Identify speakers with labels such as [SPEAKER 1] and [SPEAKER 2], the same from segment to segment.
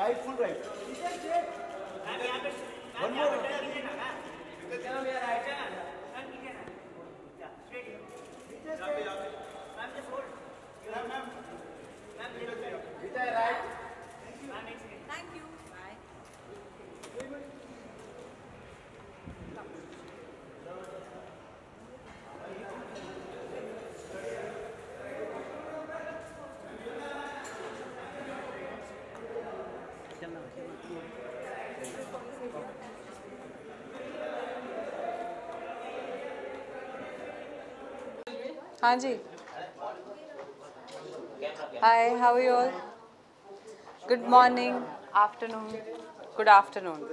[SPEAKER 1] Right, full right. One more.
[SPEAKER 2] Thank you. Bye.
[SPEAKER 3] हाँ जी. Hi, how are you all? Good morning, afternoon, good afternoon.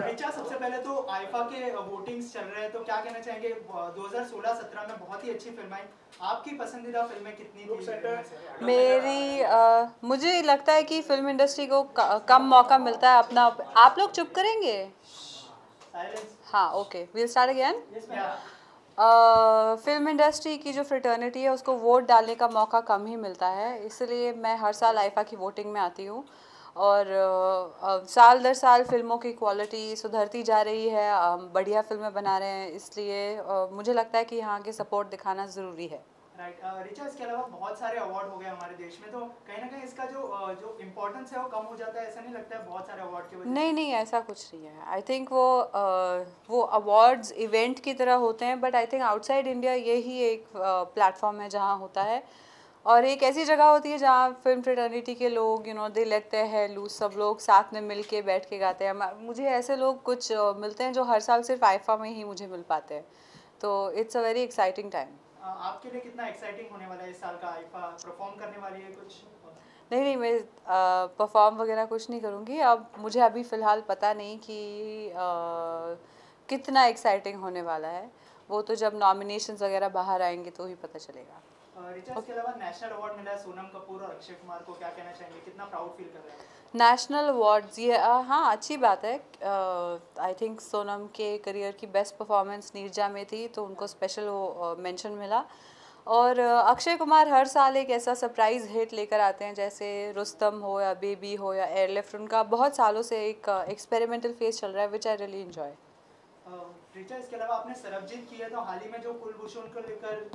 [SPEAKER 4] Richa, सबसे पहले तो IIFA के votings चल रहे हैं, तो क्या कहना चाहेंगे? 2016-17 में बहुत ही अच्छी फिल्म आई, आपकी पसंदीदा फिल्में कितनी थी?
[SPEAKER 3] मुझे लगता है कि फिल्म इंडस्ट्री को कम मौका मिलता है अपना. आप लोग चुप करेंगे? हाँ, okay, we'll start again. Film industry की जो फ्रेटर्निटी है उसको वोट डालने का मौका कम ही मिलता है, इसलिए मैं हर साल आईफा की वोटिंग में आती हूँ और साल दर साल फिल्मों की क्वालिटी सुधरती जा रही है, बढ़िया फिल्में बना रहे हैं, इसलिए मुझे लगता है कि यहाँ के सपोर्ट दिखाना ज़रूरी है.
[SPEAKER 4] राइट. रिचा, इसके अलावा बहुत सारे अवार्ड हो गए हमारे देश में, तो कहीं ना कहीं इसका जो इम्पोर्टेंस है वो कम हो जाता है, ऐसा नहीं लगता है बहुत सारे अवार्ड की वजह से?
[SPEAKER 3] नहीं, ऐसा कुछ नहीं है. आई थिंक वो अवार्ड्स इवेंट की तरह होते हैं, but I think outside India यही एक प्लेटफॉर्म है जहाँ होता है और एक ऐसी जगह होती है जहाँ फिल्म फ्रेटर्निटी के लोग दे लेते हैं लूज, सब लोग साथ में मिल के बैठ के गाते हैं. मुझे ऐसे लोग कुछ मिलते हैं जो हर साल सिर्फ आईफा में ही मुझे मिल पाते हैं, तो it's a very exciting time.
[SPEAKER 4] आपके लिए कितना एक्साइटिंग होने वाला है इस साल का? आईफा परफॉर्म करने वाली है कुछ?
[SPEAKER 3] नहीं, मैं परफॉर्म वगैरह कुछ नहीं करूँगी. अब मुझे अभी फ़िलहाल पता नहीं कि कितना एक्साइटिंग होने वाला है, वो तो जब नॉमिनेशंस वगैरह बाहर आएंगे तो ही पता चलेगा.
[SPEAKER 4] रिचा, इसके अलावा नेशनल अवार्ड मिला है सोनम कपूर और अक्षय कुमार को, क्या कहना चाहेंगे? कितना प्राउड फील कर रहे हैं?
[SPEAKER 3] नेशनल अवार्ड्स, ये हाँ, अच्छी बात है. आई थिंक सोनम के करियर की बेस्ट परफॉर्मेंस नीरजा में थी, तो उनको स्पेशल वो मेंशन मिला. और अक्षय कुमार हर साल एक ऐसा सरप्राइज़ हिट लेकर आते हैं, जैसे रुस्तम हो या बेबी हो या एयरलिफ्ट. उनका बहुत सालों से एक एक्सपेरिमेंटल फेज चल रहा है, विच आई रियली एंजॉय.
[SPEAKER 4] रिचा, इसके अलावा आपने सरबजीत की है, तो हाल ही में जो कुलभूषण को लेकर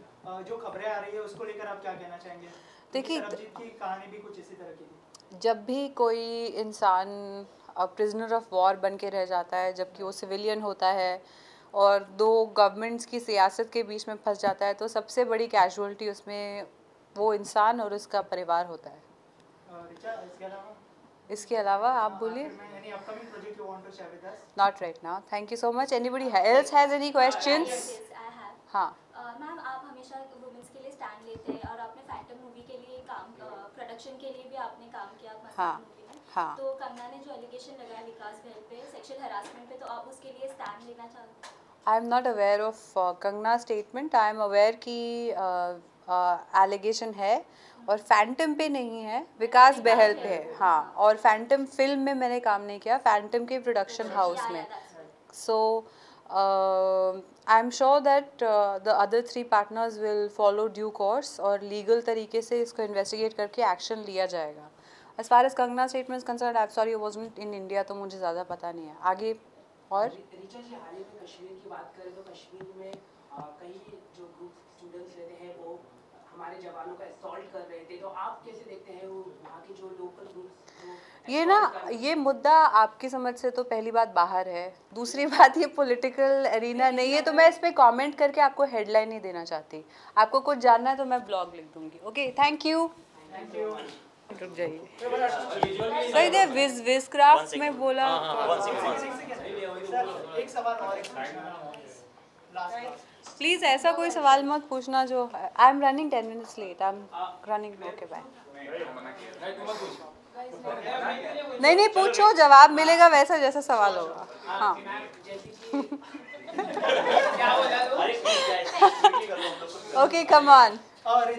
[SPEAKER 4] जो खबरें आ रही है उसको लेकर आप क्या कहना चाहेंगे?
[SPEAKER 3] देखिए,
[SPEAKER 4] सरबजीत की कहानी भी कुछ इसी तरह की थी.
[SPEAKER 3] जब भी कोई इंसान प्रिजनर ऑफ वॉर बन के रह जाता है, जबकि वो सिविलियन होता है और दो गवर्नमेंट्स की सियासत के बीच में फंस जाता है, तो सबसे बड़ी कैजुअलिटी उसमें वो इंसान और उसका परिवार होता है.
[SPEAKER 4] रिचा,
[SPEAKER 3] इसके अलावा आप बोलिए.
[SPEAKER 4] any upcoming project you want to share with us?
[SPEAKER 3] Not right now. Thank you so much. Anybody else has any questions?
[SPEAKER 5] Yes, I have.
[SPEAKER 3] हाँ.
[SPEAKER 5] मैम, आप हमेशा वुमेन्स के लिए स्टैंड लेते हैं और आपने फैंटम मूवी के लिए काम, प्रोडक्शन के लिए भी आपने काम किया
[SPEAKER 3] हाँ,
[SPEAKER 5] मूवी में.
[SPEAKER 3] हाँ.
[SPEAKER 5] तो कंगना ने जो एलिगेशन लगाया विकास बहल पे सेक्सुअल हरासमेंट पे, तो आप उसके लिए स्टैंड लेना चाहते हैं?
[SPEAKER 3] I am not aware of Kangana statement. I am aware कि एलिगेशन है और फैंटम पे नहीं है, विकास बहल पे है. हाँ, और फैंटम फिल्म में मैंने काम नहीं किया, फैंटम के प्रोडक्शन हाउस में. So I am sure that the other 3 partners will follow due course और लीगल तरीके से इसको इन्वेस्टिगेट करके एक्शन लिया जाएगा. As far as Kangana statement concern, I am sorry, wasn't in India, तो मुझे ज़्यादा पता नहीं है. आगे और
[SPEAKER 6] रिचा जी, हाल ही में कश्मीर की बात करें तो कश्मीर में कई जो ग्रुप स्टूडेंट्स रहते हैं वो हमारे जवानों का असॉल्ट कर रहे थे, तो आप कैसे देखते हैं वो वहाँ के जो लोकल ग्रुप्स?
[SPEAKER 3] ये मुद्दा आपकी समझ से तो पहली बात बाहर है, दूसरी बात ये पॉलिटिकल एरिना नहीं है, तो मैं इस पे कमेंट करके आपको हेडलाइन नहीं देना चाहती. आपको कुछ जानना है तो मैं ब्लॉग लिख दूंगी. Okay, thank you. रुक जाइए. सही दे विज क्राफ्ट में बोला.
[SPEAKER 4] एक सवाल और
[SPEAKER 3] प्लीज़ ऐसा कोई सवाल मत पूछना जो. I am running 10 minutes late. I am running. Okay, bye. नहीं नहीं पूछो, जवाब मिलेगा वैसा जैसा सवाल होगा. हाँ. Okay, come on.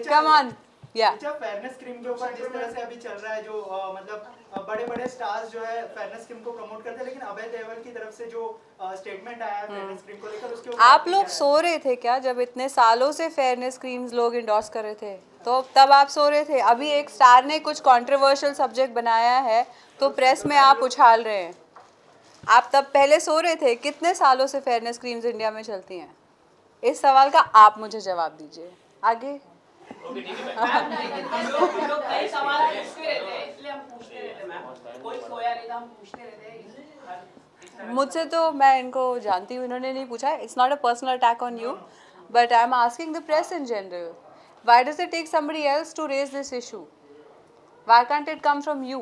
[SPEAKER 3] Come on. Yeah.
[SPEAKER 4] Fairness cream के ऊपर जिस तरह से अभी चल रहा है, जो मतलब बड़े बड़े स्टार्स जो है फेयरनेस क्रीम को प्रमोट करते हैं, लेकिन अभय देओल की तरफ से जो स्टेटमेंट आया है फेयरनेस क्रीम को लेकर, उसके ऊपर
[SPEAKER 3] आप लोग सो रहे थे क्या जब इतने सालों से फेयरनेस क्रीम्स लोग इंडोर्स कर रहे थे? तो तब आप सो रहे थे. अभी एक स्टार ने कुछ कंट्रोवर्शियल सब्जेक्ट बनाया है तो प्रेस में आप उछाल रहे हैं. आप तब पहले सो रहे थे. कितने सालों से फेयरनेस क्रीम्स इंडिया में चलती हैं? इस सवाल का आप मुझे जवाब दीजिए. आगे.
[SPEAKER 6] हम लोग कई सवाल पूछते रहते हैं, इसलिए हम पूछते रहते मैम. कोई सोया नहीं था, हम पूछते रहते हैं.
[SPEAKER 3] मुझसे तो मैं इनको जानती हूँ, इन्होंने नहीं पूछा. It's not a personal attack on you, but I am asking the press in general. Why does it take somebody else to raise this issue? Why can't it come from you?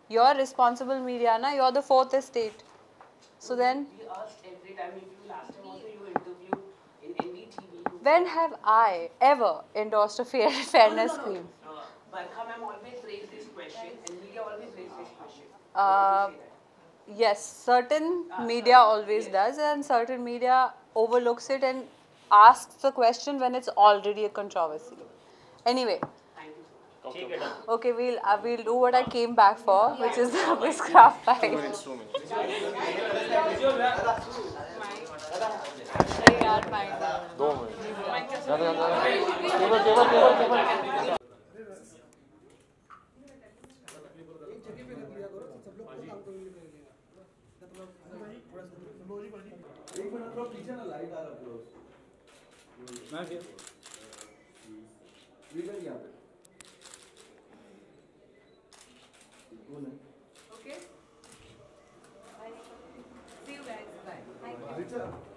[SPEAKER 3] You're responsible media, na? You're the fourth estate. So then,
[SPEAKER 6] We asked every time, if you last time also you interviewed in NDTV.
[SPEAKER 3] when have I ever endorsed a fairness cream?
[SPEAKER 6] Barkha ma'am always raise this question, and media always raise this question.
[SPEAKER 3] Yes, certain media always does, and certain media overlooks it and asks the question when it's already a controversy. Anyway, okay, we'll do what I came back for, which is the witchcraft fight.
[SPEAKER 2] Okay. Bye. See you guys. Bye. Thank you.